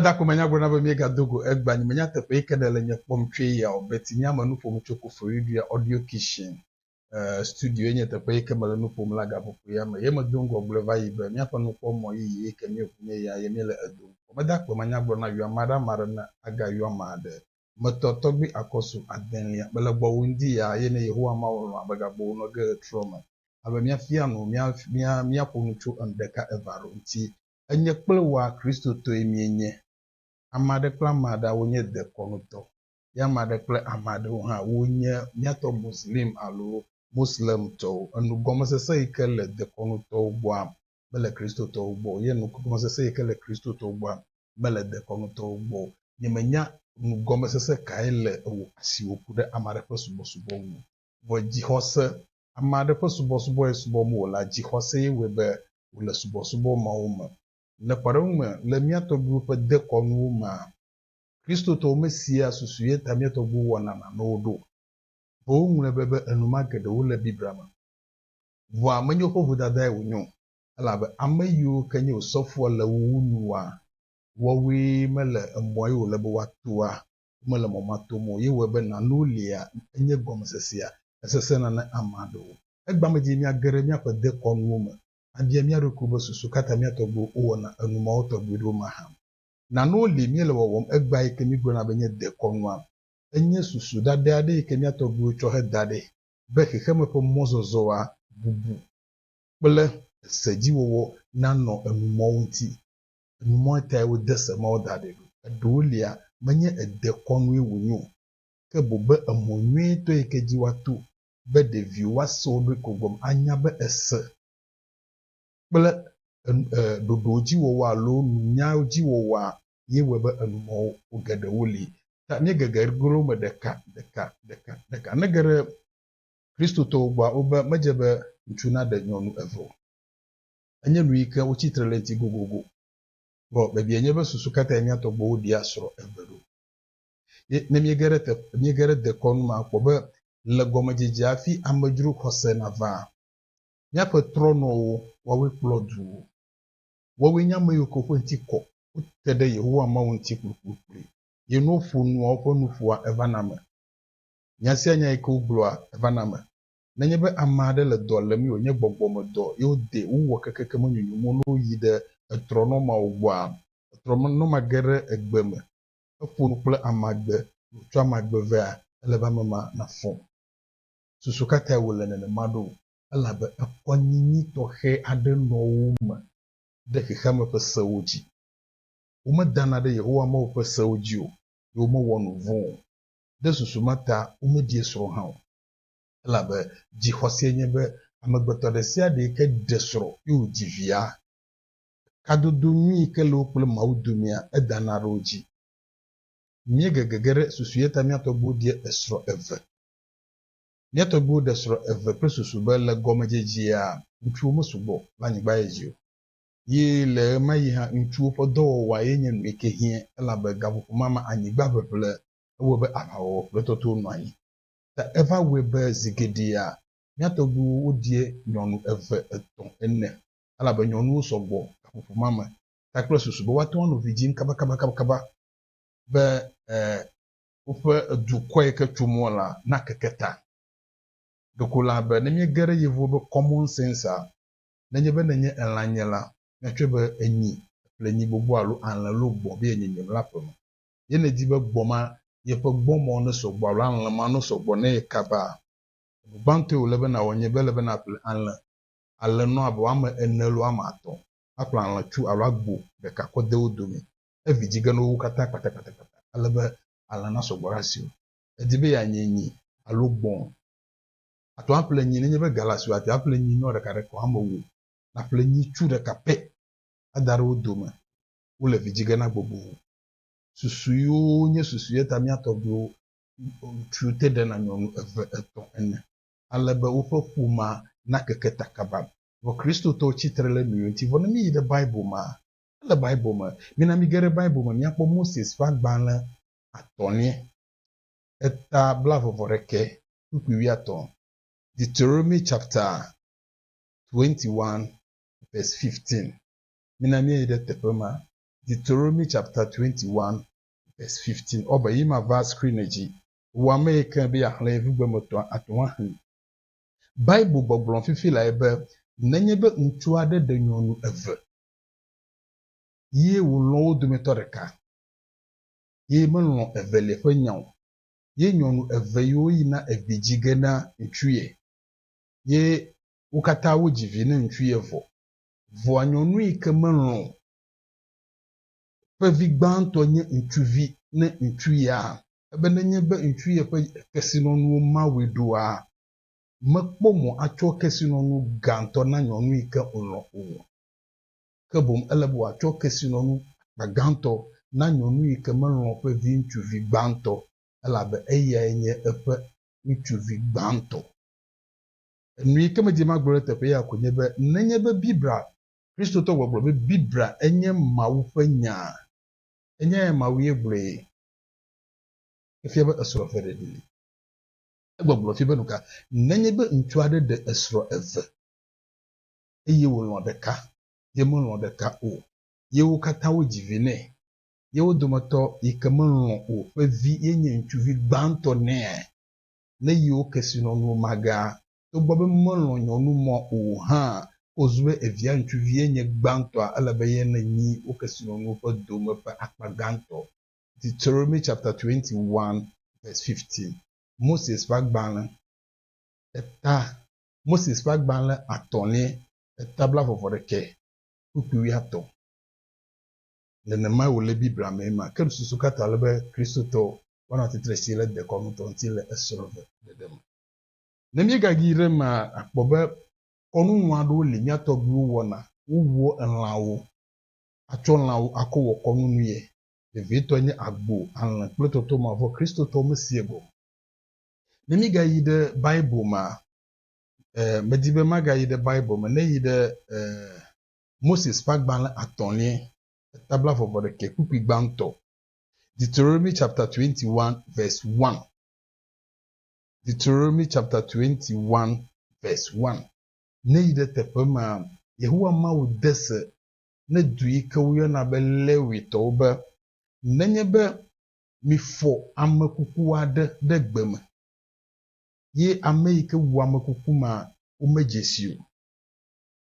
da kumenya gona ba mi gadogo egba ni menya tepe ikedele nye pomtwe ya obeti nya manu pom choko foridua audio kitchen studio enye tepe ikemele nu pom la gapopo ya ma yema dongo glova yibe nya pa nu pom yi ikemi okunye ya yemele edo omeda kumenya gona yu amada marana aga yu amade mototogbi akosu adenlia bele gbo wundi ya yene yehowa mawolo abaga bo no ge trauma abemia fia no mia pom chu andeka evaro nti enye kplewa kristo to emienye amade kple amada wonye dekonuto ya amade kple amade ha wonye miato muslim alo muslim to enu gomesese ike le dekonuto ugboa bele kristo to ugbo ye nu gomesese ike le kristo to ugboa bele dekonuto ugbo nyemenya nu gomesese kai le wo asiwoku de amade kple subosubo mu bo jihose amade kple subosubo esubo mu la jihose webe le subosubo mawuma le parome le miato grupe de konu ma Kristo to mesia susuye ta miato gbu wona na nodo bo nwure bebe enuma gede wo le bibrama wo amenyo ko vudada wonyo ala be ameyo kenye osofo le wunuwa wo wi mele emoyo le bo watua mele momato mo ye webe na nulia enye gomsesia esese na amado egba meji mi agere mi akode konu ma abia mi arokubo susu kata mi atogbo wona enuma otogbo do maham na no le mi le wowom egba ike mi gro na benye de konwa enye susu dade ade ike mi atogbo cho he dade be kekeme po mozozoa bubu bele seji wowo na no enuma unti enuma ta wo dese ma dade do lia menye ede konwe wonyo ke bobe amonwe to ike ji watu be de viwa so be kogom anya be ese bele dodoji wowo alo nya ji wowo ye webe enumo ogede woli ta ne geger goro me deka negere kristo to gba oba majebe ntuna de nyonu evo enye lu ike o chitrelenti gogogo bo be bi enye be susu kata enya to gbo odi asoro evero ne mi gere de kon ma ko be le gomajeje afi amajuru kose na va nya petrono wo we plodu wo we nya mayo ko fonti ko tede yehowa ma wonti kurukuru ye no funu ofo nufua evanama nyase anya iko gloa evanama nenye be amade le do le mi onye gbogbom do yo de wo kekeke monyunyu mo no yide etrono ma ogboa etrono no magere egbeme efunu kple amagbe tso amagbe vea eleba mama na fon susukata wole ne mado elabe ekonyinyi to he ade no wuma de kekeme pesewoji uma dana de yehowa ma wo pesewoji o yo mo wonu von de susumata uma die soro ha elabe ji hose nyebe amagbeto de sia de ke desoro yo divia kadodo mi ke lo kple maudumia edana roji mi gegegere susuyeta mi atogbo die esro eve mi atogbo de esro eve pre susube le gomejeji a ntu mo subo lanyigba eji ye le mayi ha ntu podo wa yenye no ekehie elabe gabo mama anyigba beble wo be abawo letoto no ayi ta eva we be zigedia mi atogbo odie nyonu eve eton enne elabe nyonu sogbo gabo mama ta kro susube wato no vijin kaba be upe du koy ke tumola na keketa dokola be ne mi gere yevo be common sense a nenye be nenye elanyela na twebe enyi plenyi bobo alu anla lo gbo be enyi lapom ye ne di be gboma ye pe gbomo no so gbo alu anla ma no so gbo ne kaba bante o lebe na wonye be lebe na ple anla ale no abo ama enelu ama ato apla anla tu alu agbo be ka kode odomi evijiga no kata kata alebe alana soborasio edibe ya nyenyi alugbon ato aple nyi ne be galasio ati aple nyi no rekare ko amowo na aple nyi chu de kape adara odoma wole vijiga na gbogbo susuyo nye susuye ta mi atogbo trute de na nyonu eve eton ene alebe wo fuma na keketa kaba bo kristo to chitrele mi nti vo mi de bible ma le bible ma mina mi gere bible ma mi akpo moses fa gbanle atoni eta blavo voreke ukwi aton Deuteronomy chapter 21 verse 15 mina mi de tepema Deuteronomy chapter 21 verse 15. Oba yima verse screen eji. Wa me kan bi ahle vigbe moto atwa han. Bible boblon fifi la ebe nenye be ntu ade de nyonu eve. Ye wo lo do metoreka. Ye menlo eve le fe nyaw. Ye nyonu eve yo yi na ebijige na ntwie. Ye ukata wo jivi na ntwie vo. Vo anyonu ike menlo. Pe vi gbanto nye ntwie na ntwie a. Ebe nenye be ntwie pe kesino nu ma wedo a. Mekpo mo acho kesino nu ganto na nyonu ike onlo o. Kebom elebo acho kesino nu ganto na nyonu ike menlo pe vi ntwie gbanto. Elabe eya enye epe ntwie gbanto. Nui keme di magbore tepe ya konye be nenye be bibra Kristo to gbogbo be bibra enye mawu fe nya enye mawu yebre efie be esro fere dili gbogbo fi be nuka nenye be ntuade de esro eve eye wo lo de ka ye mo lo de ka o ye wo kata wo jivine ye wo domoto ikeme lo o fe vi yenye ntwie gbanto ne ye o kesino no maga to gbobe mo nyonu mo o ha ozwe evia ntuvie nye gbanto a alabe na nyi o kesino no po do me pa akpaganto. Deuteronomy chapter 21 verse 15. Moses fagban atone etabla foforeke kukuwi ato nene ma wole bibra mema kem susu kata lebe Kristo to wana titresi le de konuto ntile esrove de dem. Nemi gagire ma akpobe konu nwado le nyato gbu wona wo enlawo acho enlawo akowo konu nuye evito nye agbo anla pleto to ma vo Kristo to mesiego. Nemi gayide Bible ma medibe magayide Bible ma ne yide Moses fagban atonye tabla fo de ke kupi gbanto. Deuteronomy chapter 21 verse 1. Deuteronomy chapter 21 verse 1. Ne yide tepema Yehowa ma wo dese ne dui ke wo na be lewi to be nenye be mi fo amekuku ade de gbeme ye ame ke wo amekuku ma o mejesio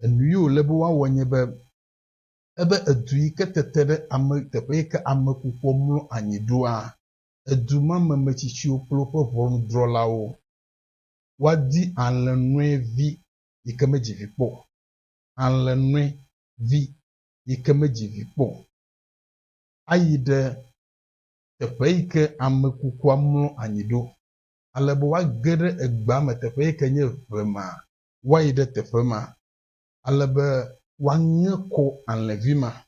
enuyo lebo wa wonye be ebe edui ke tetere ame tepe ke amekuku mlo anyidoa eduma memechichi oplo povon drolawo wadi anlenwe vi ikemeji vipo anlenwe vi ikemeji vipo ayide tepe ike amekuku amlo anyido alebo wa gere egba me tepe ike nye vrema wayide tepe ma alebe wa nyeko anlevima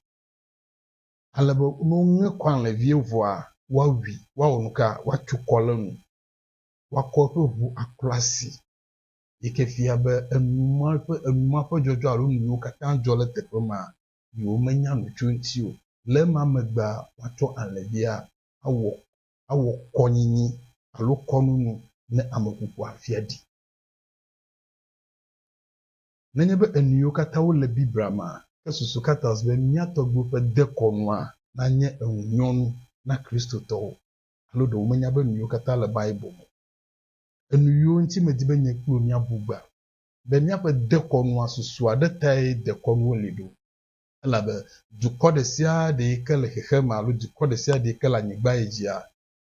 alebo no nyeko anlevi voa wa wi wa onuka wa chukolenu wa kope vu aklasi ike fiabe enuma pe jojo alo nu kata jole tepe ma yo menya no twenti o le ma megba wato anlevia awo konyinyi alo konunu ne amekuku afiadi nenye be enuyo kata wo le bibra ma kesusu kata zbe miato gbo pe de konwa na nye enyonu na Kristo to alo do menya be enuyo kata le Bible mo enuyo nti medibe nye kuro nya bugba be nya pe de konwa susu ade tai de konwo lido alabe dukode sia de kele hehe ma alo dukode sia de kele anyigba ejia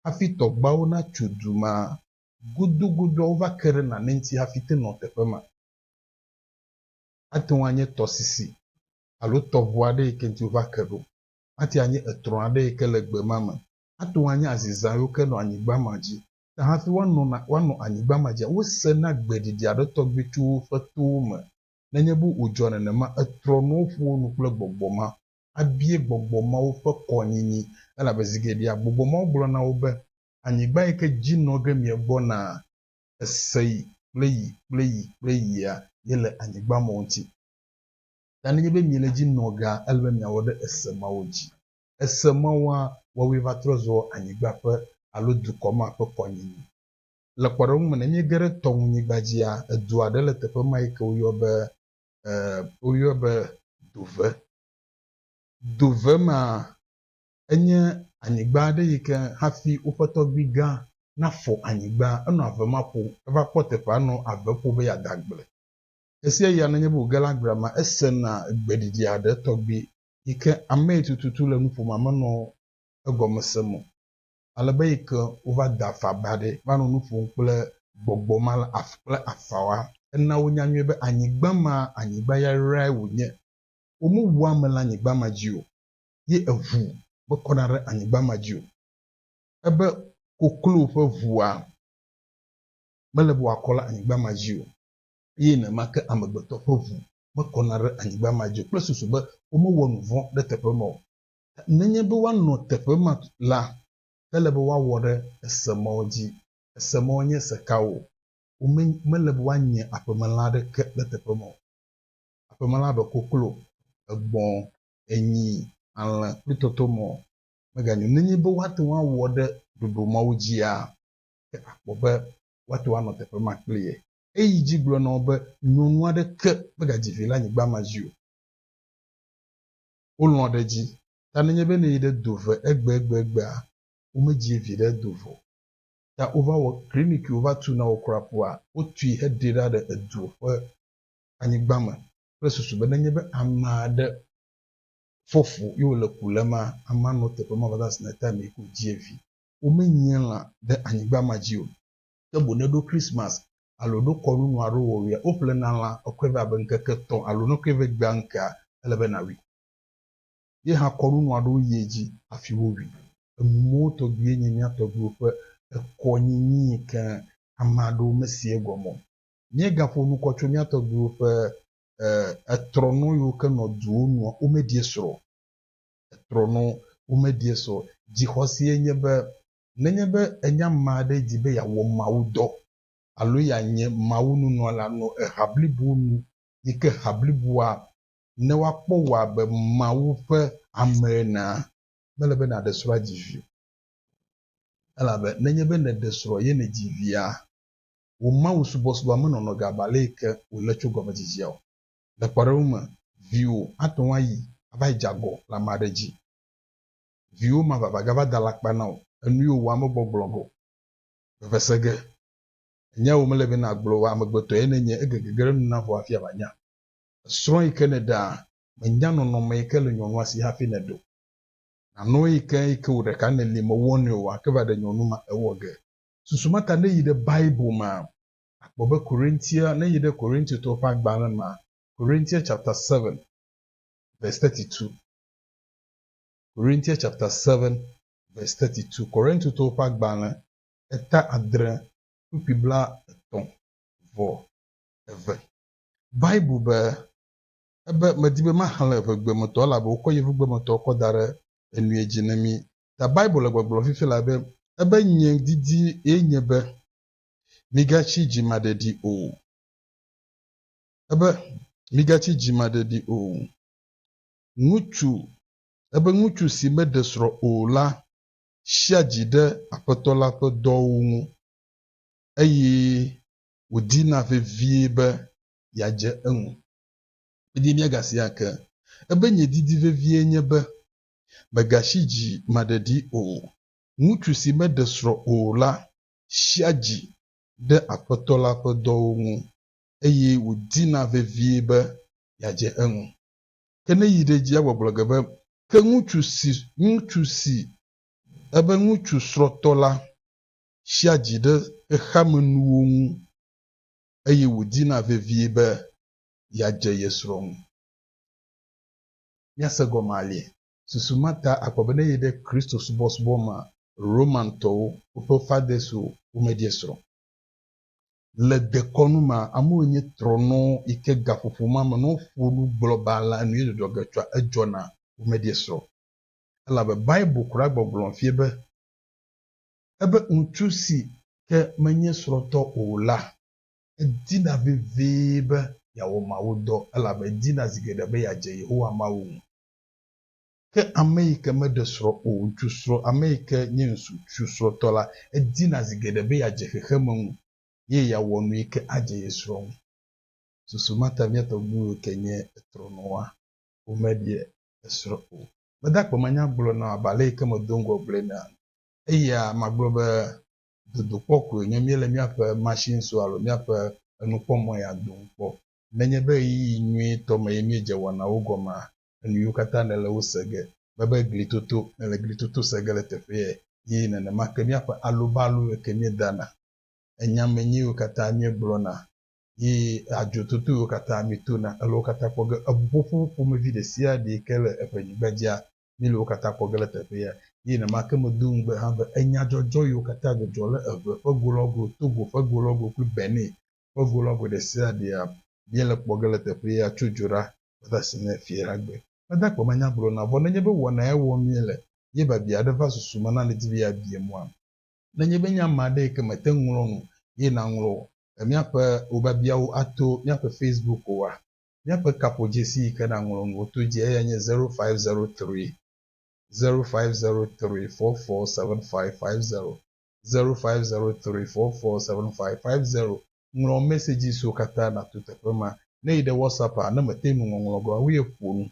afi togbawo na chuduma gudugudu ova kere na nenti afite no tepema ati wanye tosisi alo tovoa de kenti ova kedo ati anye etron ade kele gbemama ati wanye aziza yo keno anyigba maji ta hafi wano anyigba maji wo sena gbedidi ado togbitu fetuma nenye bu ojone ne ma etrono fu nu kple gbogboma abie gbogboma wo fe konyinyi ela bezigedi gbogboma oblo na wo be anyigba ike jino ge mi gbona esei pleyi ya yele anyigba monti tanenye be miele jino ga elbe mi awode esema oji esema wa we va trozo anyigba pe alo dukoma pe konyinyi le kwaro mu ne gere tonyi gbajia edu ade le tepe mai ke uyo be dove ma enye anyigba de yike hafi ufotogbiga na fo anyigba eno avemapo eva potepa no avepo be yadagble esie ya na nye bu galagrama esena gbedidi ade togbi yike ame tututu le nupo mama no egomesemo alebe yike uva dafa bade vano nupo kple gbogbo mal afkle afawa ena wonyanywe be anyigba ya rai wonye omu wa mela anyigba majio ye evu be konare anyigba majio ebe koklo fe vua mele bo akola anyigba majio ye na make amegbeto fe vu be konare anyigba majio plus susu be omu wo nuvo de tepe mo nenye be wa no tepe ma la tele be wa wore esemo nye sekawo mele be wa nye apemelade ke de tepe mo apemelade koklo egbon enyi ala plitoto mo meganyo nenye be wate wa wode dodo mawujia ke akpobe wate wa no tepe ma kliye eyi jiglo no be nyonu ade ke megaji vila nyigba majio olon de ji tanenye be ne ide dove egbe a umeji vide dovo ta over wo clinic over to na okrapo a otu ihe dira de edu anyigba ma presusu be nenye be amade fofu yo le kulema amano tepe ma vadas na time ku GV umenyela de anyigba majio te bonedo Christmas alodo koru no aro wo ya ople na la okweva benkeke ton alono kweve gbanka elebe na wi ye ha koru no aro yeji afi wo wi moto gbe nyenya to groupe ekonyinyi ka amado mesie gomo nye gafo nu kwotwo nya to groupe etrono yo ke no duo no umedie soro etrono umedie so jihosie nyebe nenyebe enya made jibe ya wo mawudo alo ya nye mawunu no la no hablibu nu yike hablibu a ne wakpo wa be mawu pe amena belebe na desura jivi alabe nenyebe ne desura ye ne jivia wo mawu subosuba meno no gabaleke wo lecho gomajijia le paruma view atonwa yi aba jago la madeji view ma baba gaba dalakpa na enu wa mo gbogbogo bevesege nya wo melebe na glo wa magbeto enenye egegere na ho afia banya sro ikeneda menya no no mekele nyonwa si hafi nedo na no ike wo de kan le mo woni wa ke ba de nyonu ma ewoge susumata ne yi de bible ma akbobe Corinthia ne yi de Corinthia to pa gba ma Corinthians chapter 7 verse 32 Corinthians chapter 7 verse 32 Corinthians to pa gba na eta adre pupibla ton vo eve bible be ebe medibe mahala egbe moto la be ko yevu gbe moto ko dare enu ejinami ta bible gbogbo fifi la be ebe nye didi enye be migachi jimadedi o ebe migachi jimadedi o nguchu si medesro o la shiajide apetola pe dowu eyi udina vevie be yaje enu idi mi agasi aka ebe nye didi vevie nye be megashiji madedi o nguchu si medesro o la shiaji de apetola pe dowu eyi udina vevie be yaje enu kene yide ji agbogloge be ke nguchu si ebe nguchu srotola shiaji de ehamenuwo eyi udina vevie be yaje yesro yase gomalie susumata akobene yide Kristo subo ma Roman to upofadeso umediesro le dekonu ma amonye trono ike gafufu ma no fulu global anu yedo dogetwa ejona umediesro ala be bible kura gbogbon fiebe ebe ntusi ke menye sroto ola edina vevebe ya wo mawudo ala be dina zigede be ya je Yehowa mawu ke Amerika medesro o ntusro Amerika nyensu tusro tola edina zigede be ya je hehemu ye ya wonu ike aje yesro susumata miato gbu kenye etronoa umedie esro o Badak pemanya gblɔ na abalị ke medongo gblɔ na eya magblɔ be dodokpɔkoe nye míele míaƒe machine so alo míaƒe enukpɔmɔ ya dom kpɔ nenye be yi nyuitɔ me ye míedze wɔnawo gɔmea enuyiwo katã ne le wo sege bebe glitoto ne le glitoto sege le teƒe ye nenema ke míaƒe alobalo ke míedana enyamenyiwo katã míegblɔna ye adzototo yiwo katã míetona ele wo katã kpɔ ge eʋuƒoƒo ƒomevi ɖe sia ɖe ke le eƒe nyigbadzia míele wo katã kpɔ ge le teƒe ya ye nenema ke medo ŋugbe hã be enyadzɔdzɔ yiwo katã dzɔdzɔ le eve ƒe golɔgo Togo ƒe golɔgo kple Benin ƒe golɔgo ɖe sia ɖea míele kpɔ ge le teƒe ya tso dzo ɖa va se ne fiɖagbe meda kpɔ manya gblɔna vɔ nenye be wɔna ya wɔm míele ye babia aɖe va susu me na le dzi be yabie mɔa nenye be nye ame aɖe yi ke mete ŋlɔ nu ye naŋlɔ míaƒe wobabiawo ato míaƒe Facebook oa míaƒe kaƒodzesi yi ke naŋlɔ nu woto dzi eya nye 0503 447550 0503447550 ŋlɔ message so katã na to teƒe ma ne yi ɖe WhatsApp a ne mete nu ŋɔŋlɔ go awoe ƒo nu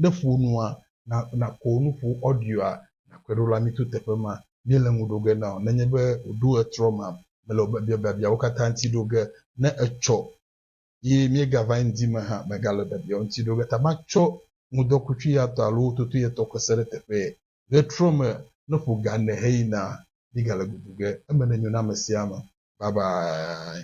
ne ƒo nua na ko nu ƒo audio a na kpe ɖo la mi to teƒe ma míele ŋu ɖo ge na nenye be woɖo etrɔ ma mele babiawo katã ŋuti ɖo ge ne etsɔ ye míegava ŋdi me hã megale babiawo ŋuti ɖo ge ta matsɔ ŋudɔkutsu ya tɔ alo toto ya tɔ kɔse ɖe teƒe ɣetrɔ me ne ƒo ga ne heyina míegale gudu ge eme ne nyo na ame sia ame. Bye bye.